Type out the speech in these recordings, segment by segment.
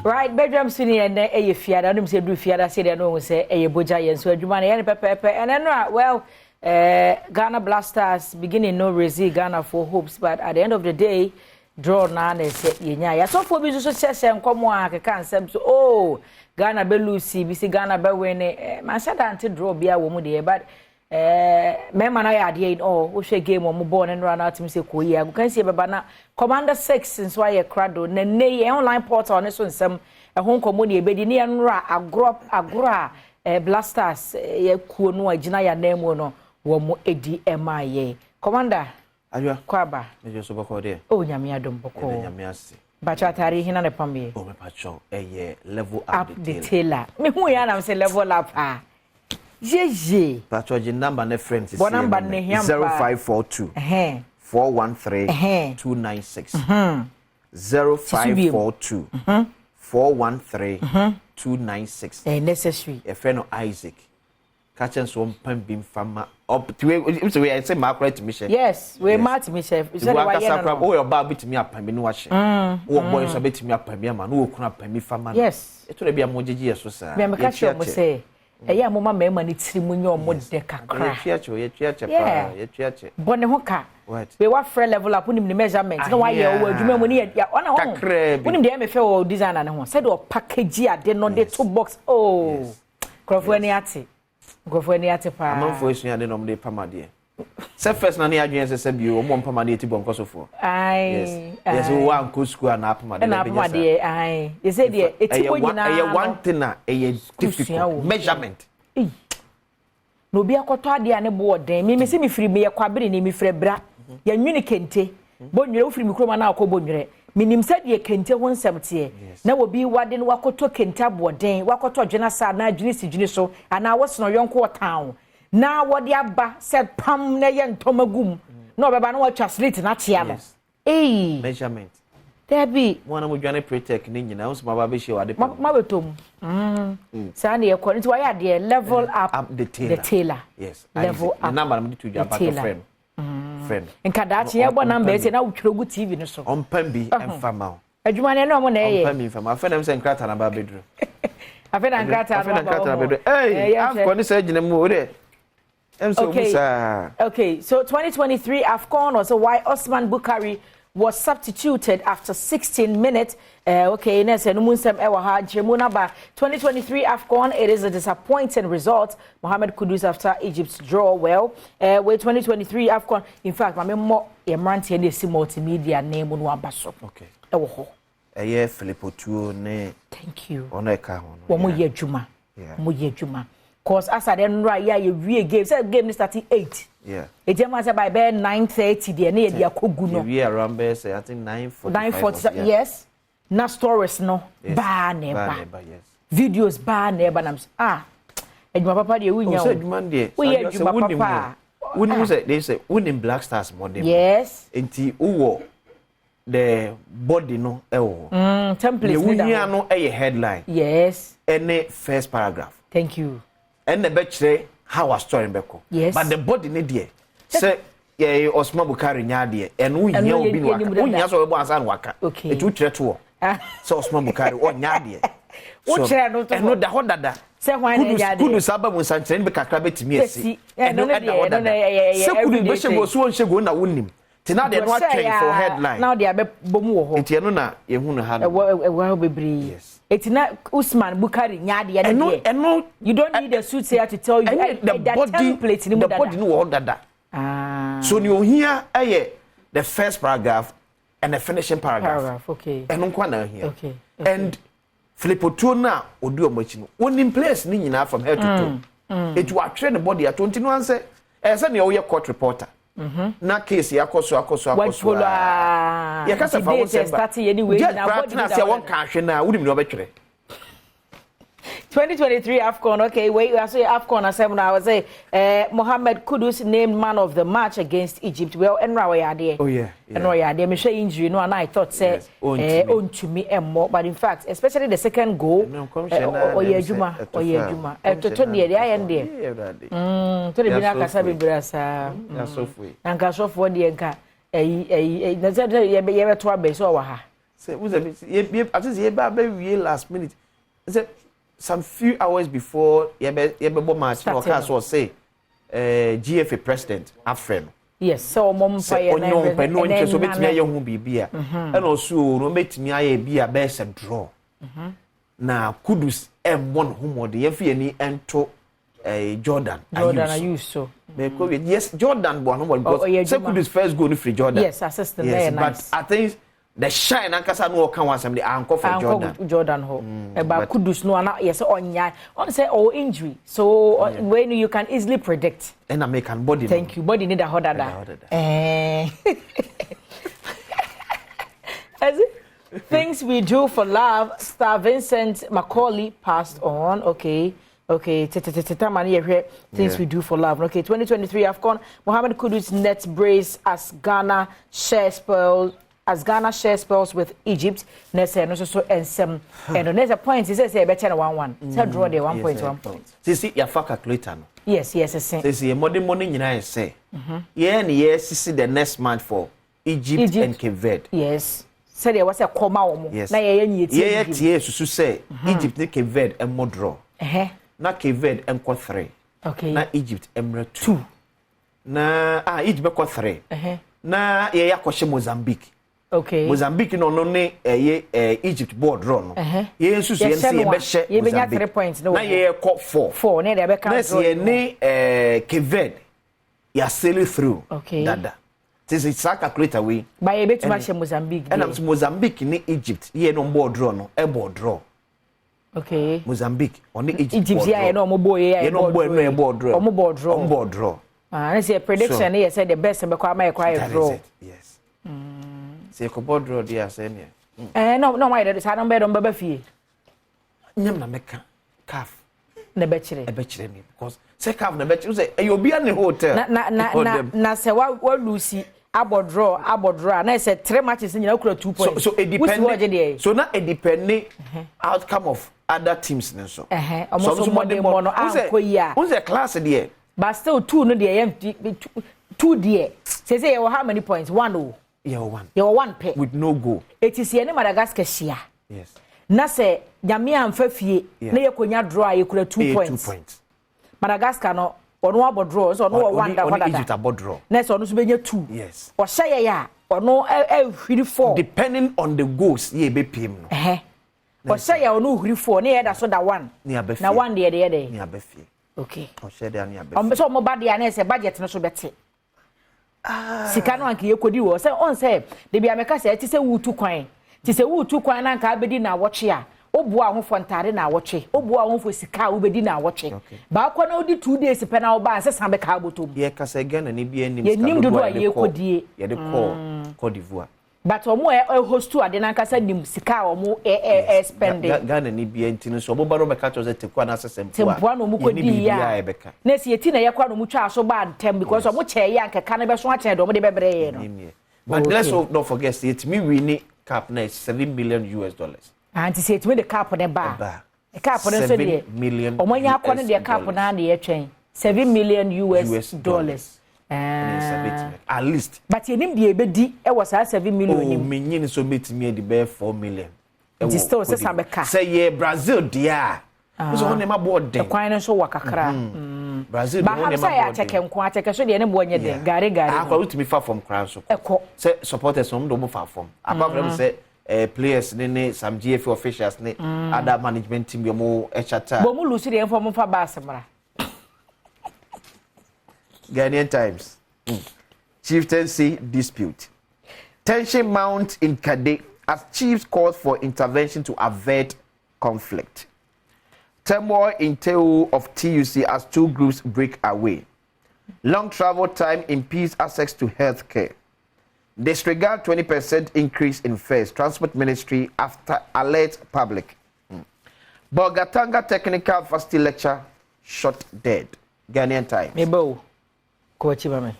Right, bedroom sini and a fiada, I say do fiada, say no, say a boja, and so you money and pepper, and then well, Ghana Blasters beginning no resist Ghana for hopes, but at the end of the day, draw none say yeah. So for me, so says and come on, can't say so. Oh, Ghana be Lucy, we see Ghana be winning. Man said until draw be a woman there, but me man I had oh, we should game on born and run out to me say Korea. We can see Baba Commander 6 since why a crowd, ne online portal on this one some a home community be ni anra agra Blasters ye ku no agina ya name no wo mo edi emaye Commander Ajwa kwaba mejo so boko de o nyame adom boko nyame ase bacha tari hina ne pamye o me pacho level up the tailor me hu ya na say level up ah jeje pacho je number ne friend is 0542 413 296 0542 413 296 necessary a friend of Isaac catching some pen beam farmer up to we I say Margaret Michelle yes we Martin Michelle you say why you oh your bar bit me up me no watch oh boy so bit me up me man no kuna pen me farmer yes it will be a mojeji so sir me catch you say eya mama mema ni tiri munyo mo de kakra ye twa bone ho ka what we wa free level up unim ni measurement na wa ye o adwuma mu ni ya ona ho unim de me fe o designer na ho said o package ade no de to box oh crofo ani ate pa amanfo esu ade no de pamade se first na ne adwen se bi o mo pamade ti bon kosofo ai yes o wa nko school na pamade na pamade ai you say de eti wo nyina e one thing na e difficult measurement no bi akoto ade ane bo oden me se me firi me ye kwabere ni me firi bra ya nwini kente bonwere wo firi me kroma na akobonwere minim se de kente ho nsɛmte na wo bi wade no wakoto kente aboden wakoto dwena sa na adwini si dwini so ana wosono yonko town na wode aba se pam na ye ntomagum na obeba na wa translate na tia no measurement there be mo na mo dwane protect ni nyina so ma ba be she wade ma betom sa na ye ko nti wa ya de level up the tailor yes level up the number mo to jump friend nkadachi ya bo number ese na utwrogu TV no so on bi emfama adwuma ne no mo na ye on emfama afa na nkrata na ba bedru afa na nkrata na bedru am ko ni say gina mu o de okay so 2023 AFCON was why Osman Bukari was substituted after 16 minutes. Okay, Nessa Numunsem Ewaha Jemunaba 2023 AFCON. It is a disappointing result. Mohamed Kudus after Egypt's draw. Well, with 2023 AFCON. In fact, my memo Emanti and the multimedia name on Wabaso. Okay. Yeah, Filippo Tuo ne. Thank you. Oneka. One year Juma. Yeah. Juma. Cause as I then right, yeah, you real game. Say game starting 8. Yeah. It just by 9:30 there near the Koguno. We around there say I think 9:40. Yes. Na stories no. Yes. Ba neba. Yes. Videos ba neba nam. Ejuma papa de wunya. Say ejuma de. We ejuma papa. Wouldn't say they say winning Black Stars more than. Yes. Enti uwo the body no ewo. Template ni da. No a headline. Yes. Any first paragraph. Thank you. And the betray how a story beko. Yes. But the body ne there. Say yeah Osman Bukari nya there and we nya obi waka. We nya so we ansa waka. Okay. Etu treto. So Osman Bukari o nya there. Wo kire no to. No da ho dada. Say hwan na nya there. Kudu saba mu sanchen be kakra betimi esi. No da ho dada. Say kudu be shego so nshego na wonim. Tina de no atwen for headline. Now they be bomu wo ho. Enti no na ye hu no ha. Wo bebre. Yes. Etina Usman Bukari nyade ya no you don't need a suit here to tell you the body no all dada. So you here the first paragraph and the finishing paragraph. Okay. And no na here. Okay. And Filippo Tuo na odu omachi no. One in place ni nyina from head to toe. It will train the body at 21 say say na we court reporter. Na case yakoso ya kasa fa won start anyway na body na say won ka hwe na wudim no betwere 2023 AFCON. Okay, wait, I say AFCON assembly. I was say Mohamed Kudus named man of the match against Egypt. Well, Enra there. Oh yeah. Enra there. Me share injury no, and I thought say on to me and more. But in fact, especially the second goal. Oh yeah, Juma. To near the end there. To the bina kasa bibrasa. Anka so for the enka. That's it. You to be so ha. Say, who's a bit? I just we last minute. Say some few hours before you match. No, cast was say, GFA president Afrem. Yes, so mom say no interest so bet me young be and also no bet me I be a best and draw. Na kudus M1 homo de yefi ani ento Jordan I use so because yes Jordan born no because say kudus first go no free Jordan. Yes, assistant yes, there nice. But I think the shine ankasa no kan wasam the anko for Jordan ho about kudus no na yes onya on say injury so when you can easily predict and American body. Thank you body need a hodada as it things we do for love. Star Vincent Macaulay passed on. Okay. Things we do for love. Okay, 2023 AFCON. Mohamed Kudus net brace as Ghana share spells with Egypt. Next no so and some and next point he says better 1-1. Say draw there 1.1 point. See your calculator. Yes. See money nyina say. See the next match for Egypt and Cape Verde. Yes. Say there was a coma omo na ye tie susu say Egypt ne Cape Verde and more draw. Na Cape Verde and 3. Okay. Na Egypt emre 2. Na Egypt be 3. Na ye yakoshe Mozambique. Okay. Mozambique no ne Egypt board draw no. Ye susu ye say ye be she ye be 3 points no. Na ye 4. 4 na dey be can draw. Na ye ne Cape Verde ya sail through. Okay. Dada. This is a calculator way. By a bit much Mozambique. And I'm Mozambique in Egypt. Here no board draw no. A board draw. Okay. Mozambique on the Egypt here no more boy here. No board no board draw. No board draw. On board draw. I see a prediction here say the best and become my quiet draw. Yes. Say ko board draw there say ne. No why that is I don't bet on baba fie. Nyam na meka calf. Na betchire. E betchire me because say calf na betchire say e obi an hotel. Na say wa Lucy abodro na say 3 matches nyina kura 2 points. So it depends. So now it depends outcome of other teams so. So more no anko ya. Who's the class there? But still 2 no there 2 there. Say you how many points? 1 oh. Yeah, 1. You 1 pay. With no goal. It is here in Madagascar shia. Yes. Na say nyame amfa fie na yekonya draw ayekura 2 points. 2 points. Madagascar no ono abodro so ono wanda hodada. Egypt abodro. Next ono so benya 2. Yes. O share ya ono hwiri 4. Depending on the goals ye be pim no. O share ya ono hwiri 4 na ye da so da 1. Na 1 de ye. Ni abefie. Okay. O share de ani abefie. So mo bad ya na say budget no so bete. Sika no anke ye kodi wo say on say de bia meka say ti say wutu kwan. Ti say wutu kwan na anka abedi na woche a. Obu ahofo ntare na woche obu ahofo sika obedi na woche ba kwa na odi 2 days pe na oba se san be ka abotom ye ka se Ghana ni bia nim ska nim dodo ye kodie ye de call Cote d'Ivoire but omo hostu ade na nkasa nim sika omo spending Ghana ni bia ntino so obo baro be ka cho se tekwa na asesem tempoa no mu kodi ya na si eti na ye kwa no mu twa aso ba antem because omo che ya nkeka na be so ache do omo de bebre ye no but let's not forget it me winning cap na $7 million. And to say it with the cap on the bar. A cap on the $7 million. Or when you are calling the cap on the train, $7 million. At least. But you didn't be able to was $7 million. Oh, meaning so meet me the bear $4 million. It is still some car. Say, yeah, Brazil, dear. Was on my board. The quine so work a crack. Brazil, but I say I check and quite a so the end one year. Gary, I go to me far from crowds. Say, supporters some don't far from. Apart from say, players ne some GFA officials ne other management team be mo echata bo mu lusi de inform fa ba asemra Ghanaian Times. Chieftaincy dispute. Tension mounts in Kade as chiefs called for intervention to avert conflict. Turmoil in tail of TUC as 2 groups break away. Long travel time impedes access to health care. Disregard 20% increase in fares. Transport Ministry after alert public. Bogatanga Technical Varsity Lecture shot dead. Ghanaian Times. Mebo, Coach Mame.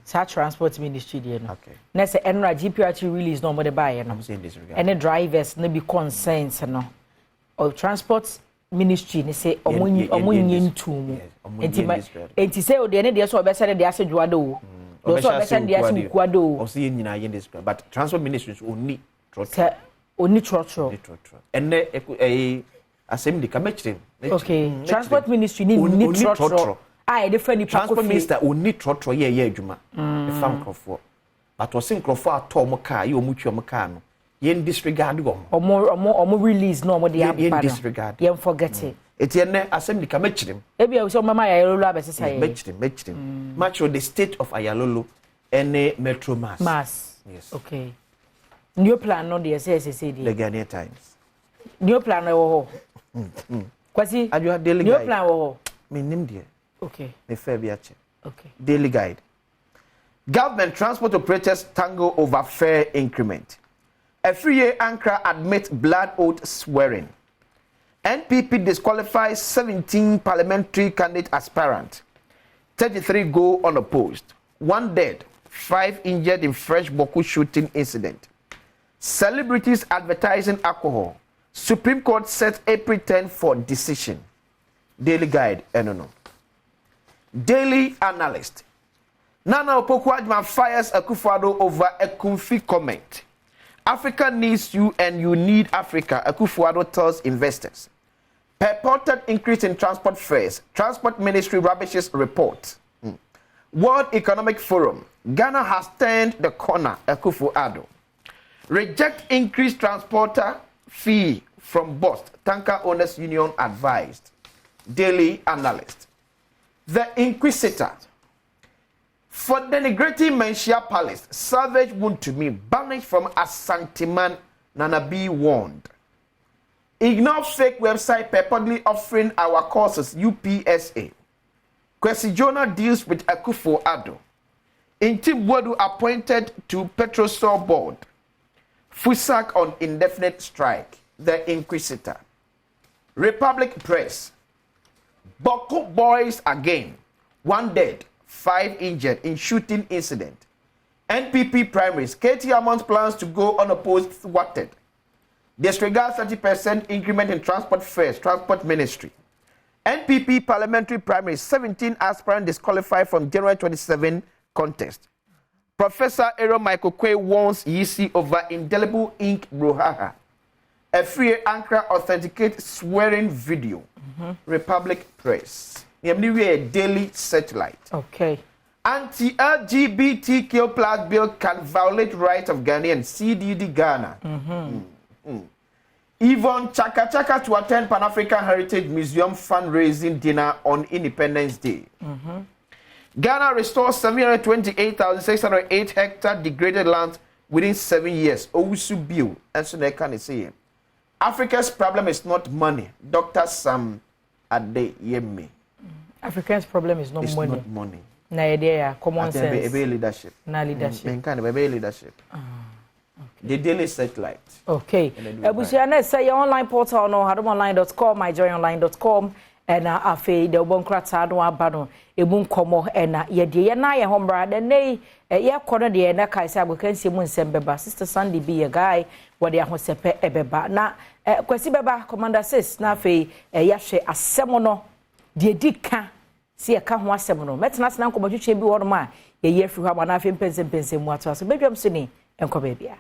Sa Transport Ministry there no. Okay. Na say enra GPRT release no more the buy no. I'm saying disregard. Any drivers no be concerns no. Or Transport Ministry ni say omunyi ntum. Enti say o de ne de so obese de asedwado o. Those are better they are or see in this, but Transport Ministry only se oni trotro enne asem di kamechire okay transport ministry ni trotro ah e dey fa ni transport minister oni trotro ye adwuma e fa nkrofo but was nkrofo atom car ye omutwi om car no yen disregard omo release no omo dey yen disregard yen forget it etienne asem di kamechire ebi e so mama ayalolo abesesa ye mechire match the state of ayalolo ene metro mass yes okay new plan no dey say the Ghanaian Times new plan wo ho kwasi adwa daily new guide plan wo ho me nim there okay me fair bi ache okay daily guide government transport operators tango over fare increment Afriye Ankara admit blood oath swearing NPP disqualifies 17 parliamentary candidate aspirant 33 go unopposed 1 dead 5 injured in fresh Boku shooting incident celebrities advertising alcohol Supreme Court set April 10 for decision daily guide no daily analyst Nana Opoku-Adjumah fires Akufo-Addo over Ekumfi comment Africa needs you and you need Africa, Akufo-Addo tells investors. Purported increase in transport fares. Transport Ministry rubbishes report. World Economic Forum. Ghana has turned the corner, Akufo-Addo. Reject increased transporter fee from BOST. Tanker Owners Union advised. Daily Analyst. The Inquisitor. For denigrating Menchia Palace, savage wound to me, banished from Asanteman, Nana B warned. Ignore fake website purportedly offering our courses, UPSA. Kwesi Jonah deals with Akufo-Addo. Intim Bodu appointed to Petrosol board. Fusak on indefinite strike. The Inquisitor. Republic Press. Boko boys again. 1 dead. 5 injured in shooting incident. NPP primaries. Katie Amont plans to go unopposed thwarted. Disregard 30% increment in transport fares. Transport Ministry. NPP parliamentary primaries. 17 aspirants disqualified from January 27 contest. Professor Ero Michael Kwe warns Yisi over indelible ink brouhaha. Afriye Ankara authenticate swearing video. Republic Press. Daily Satellite. Okay. Anti-LGBTQ plus bill can violate rights of Ghanaians. CDD Ghana. Yvonne Chaka to attend Pan-African Heritage Museum fundraising dinner on Independence Day. Ghana restores 728,608 hectare degraded land within 7 years. Owusu bill. And so they can say Africa's problem is not money. Dr. Sam Adeyemi. Africa's problem is not money. Not money. Na idea, common sense. Ebe leadership. Na leadership. Ebe leadership. The Daily Satellite. Okay. Ebusiana say your online portal no adomonline.com, myjoyonline.com, and afi the bonkrata no abano ebun komo and ye de na ye hombra de nei ye kono de na kai say abokansi mu nsem beba sister Sandy be a guy what ya hosepe ebeba na kwesi beba commander 6 na afi ya hwe asem no de dika si eka ho asem no metena sena nkomotwetwe bi wo no ma ye ye afiri ho ma na afi mpense mu ato so bedwam so ni enko bebia